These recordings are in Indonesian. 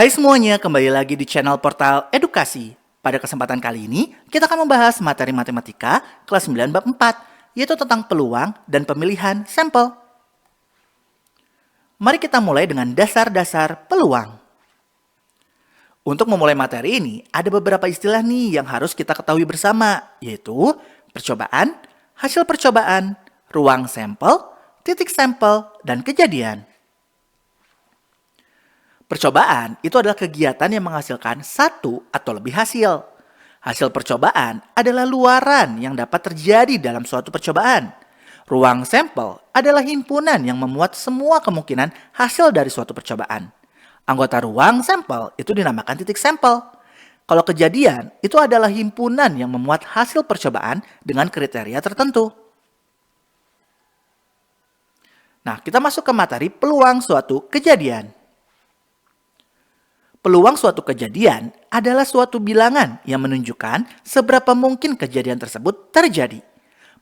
Hai semuanya, kembali lagi di channel Portal Edukasi. Pada kesempatan kali ini, kita akan membahas materi matematika kelas 9 bab 4, yaitu tentang peluang dan pemilihan sampel. Mari kita mulai dengan dasar-dasar peluang. Untuk memulai materi ini, ada beberapa istilah nih yang harus kita ketahui bersama, yaitu percobaan, hasil percobaan, ruang sampel, titik sampel, dan kejadian. Percobaan itu adalah kegiatan yang menghasilkan satu atau lebih hasil. Hasil percobaan adalah luaran yang dapat terjadi dalam suatu percobaan. Ruang sampel adalah himpunan yang memuat semua kemungkinan hasil dari suatu percobaan. Anggota ruang sampel itu dinamakan titik sampel. Kalau kejadian itu adalah himpunan yang memuat hasil percobaan dengan kriteria tertentu. Nah, kita masuk ke materi peluang suatu kejadian. Peluang suatu kejadian adalah suatu bilangan yang menunjukkan seberapa mungkin kejadian tersebut terjadi.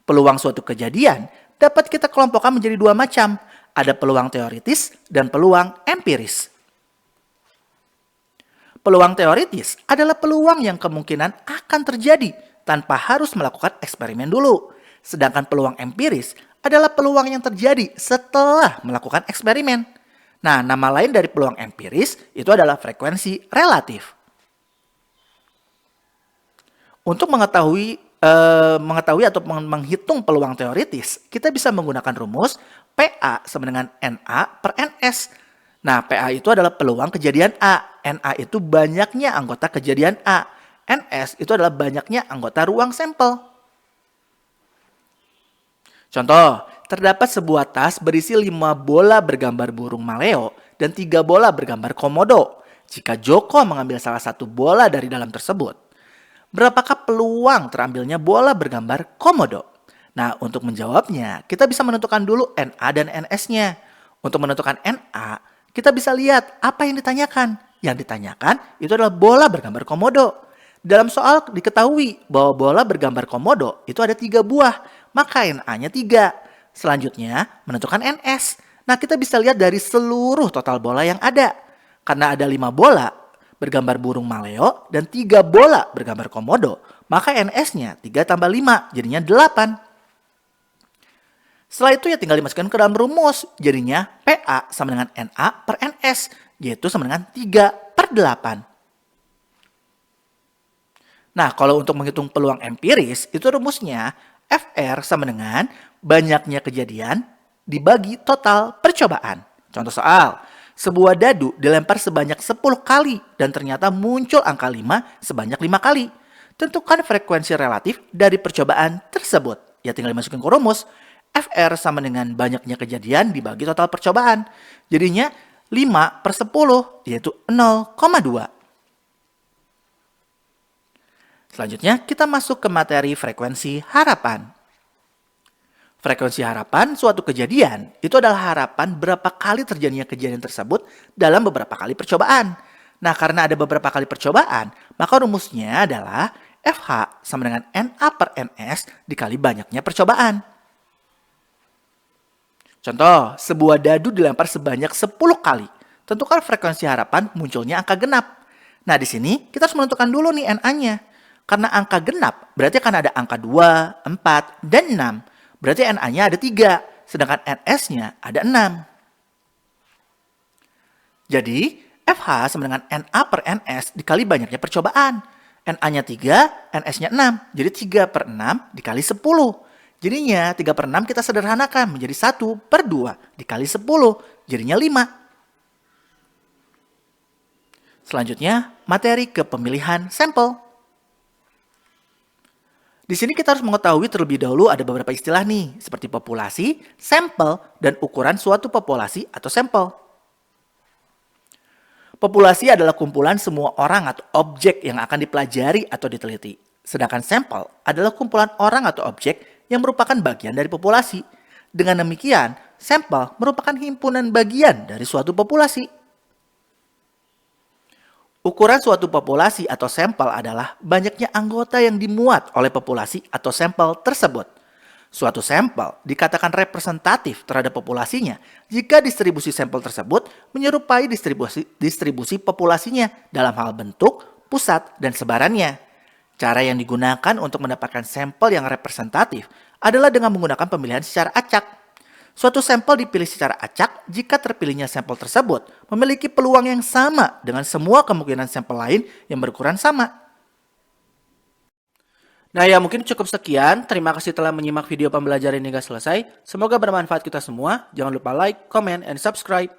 Peluang suatu kejadian dapat kita kelompokkan menjadi dua macam. Ada peluang teoritis dan peluang empiris. Peluang teoritis adalah peluang yang kemungkinan akan terjadi tanpa harus melakukan eksperimen dulu. Sedangkan peluang empiris adalah peluang yang terjadi setelah melakukan eksperimen. Nah, nama lain dari peluang empiris itu adalah frekuensi relatif. Untuk mengetahui atau menghitung peluang teoritis, kita bisa menggunakan rumus PA sama dengan NA per NS. Nah, PA itu adalah peluang kejadian A. NA itu banyaknya anggota kejadian A. NS itu adalah banyaknya anggota ruang sampel. Contoh, terdapat sebuah tas berisi 5 bola bergambar burung maleo dan 3 bola bergambar komodo. Jika Joko mengambil salah satu bola dari dalam tersebut, berapakah peluang terambilnya bola bergambar komodo? Nah, untuk menjawabnya, kita bisa menentukan dulu NA dan NS-nya. Untuk menentukan NA, kita bisa lihat apa yang ditanyakan. Yang ditanyakan itu adalah bola bergambar komodo. Dalam soal diketahui bahwa bola bergambar komodo itu ada 3 buah, maka NA-nya 3. Selanjutnya, menentukan NS. Nah, kita bisa lihat dari seluruh total bola yang ada. Karena ada 5 bola bergambar burung maleo dan 3 bola bergambar komodo, maka NS-nya 3 tambah 5, jadinya 8. Setelah itu ya tinggal dimasukkan ke dalam rumus. Jadinya PA sama dengan NA per NS, yaitu sama dengan 3/8. Nah, kalau untuk menghitung peluang empiris, itu rumusnya FR sama dengan banyaknya kejadian dibagi total percobaan. Contoh soal, sebuah dadu dilempar sebanyak 10 kali dan ternyata muncul angka 5 sebanyak 5 kali. Tentukan frekuensi relatif dari percobaan tersebut. Ya tinggal dimasukin ke rumus. FR sama dengan banyaknya kejadian dibagi total percobaan. Jadinya 5/10 yaitu 0,2. Selanjutnya kita masuk ke materi frekuensi harapan. Frekuensi harapan suatu kejadian itu adalah harapan berapa kali terjadinya kejadian tersebut dalam beberapa kali percobaan. Nah, karena ada beberapa kali percobaan, maka rumusnya adalah FH sama dengan NA per NS dikali banyaknya percobaan. Contoh, sebuah dadu dilempar sebanyak 10 kali. Tentukan frekuensi harapan munculnya angka genap. Nah, di sini kita harus menentukan dulu nih NA-nya. Karena angka genap berarti akan ada angka 2, 4, dan 6. Berarti NA-nya ada 3, sedangkan NS-nya ada 6. Jadi, FH sama dengan NA per NS dikali banyaknya percobaan. NA-nya 3, NS-nya 6. Jadi 3/6 dikali 10. Jadinya 3/6 kita sederhanakan menjadi 1/2 dikali 10. Jadinya 5. Selanjutnya, materi kepemilihan sampel. Di sini kita harus mengetahui terlebih dahulu ada beberapa istilah nih, seperti populasi, sampel, dan ukuran suatu populasi atau sampel. Populasi adalah kumpulan semua orang atau objek yang akan dipelajari atau diteliti. Sedangkan sampel adalah kumpulan orang atau objek yang merupakan bagian dari populasi. Dengan demikian, sampel merupakan himpunan bagian dari suatu populasi. Ukuran suatu populasi atau sampel adalah banyaknya anggota yang dimuat oleh populasi atau sampel tersebut. Suatu sampel dikatakan representatif terhadap populasinya jika distribusi sampel tersebut menyerupai distribusi populasinya dalam hal bentuk, pusat, dan sebarannya. Cara yang digunakan untuk mendapatkan sampel yang representatif adalah dengan menggunakan pemilihan secara acak. Suatu sampel dipilih secara acak jika terpilihnya sampel tersebut memiliki peluang yang sama dengan semua kemungkinan sampel lain yang berukuran sama. Nah ya mungkin cukup sekian. Terima kasih telah menyimak video pembelajaran hingga selesai. Semoga bermanfaat kita semua. Jangan lupa like, comment, and subscribe.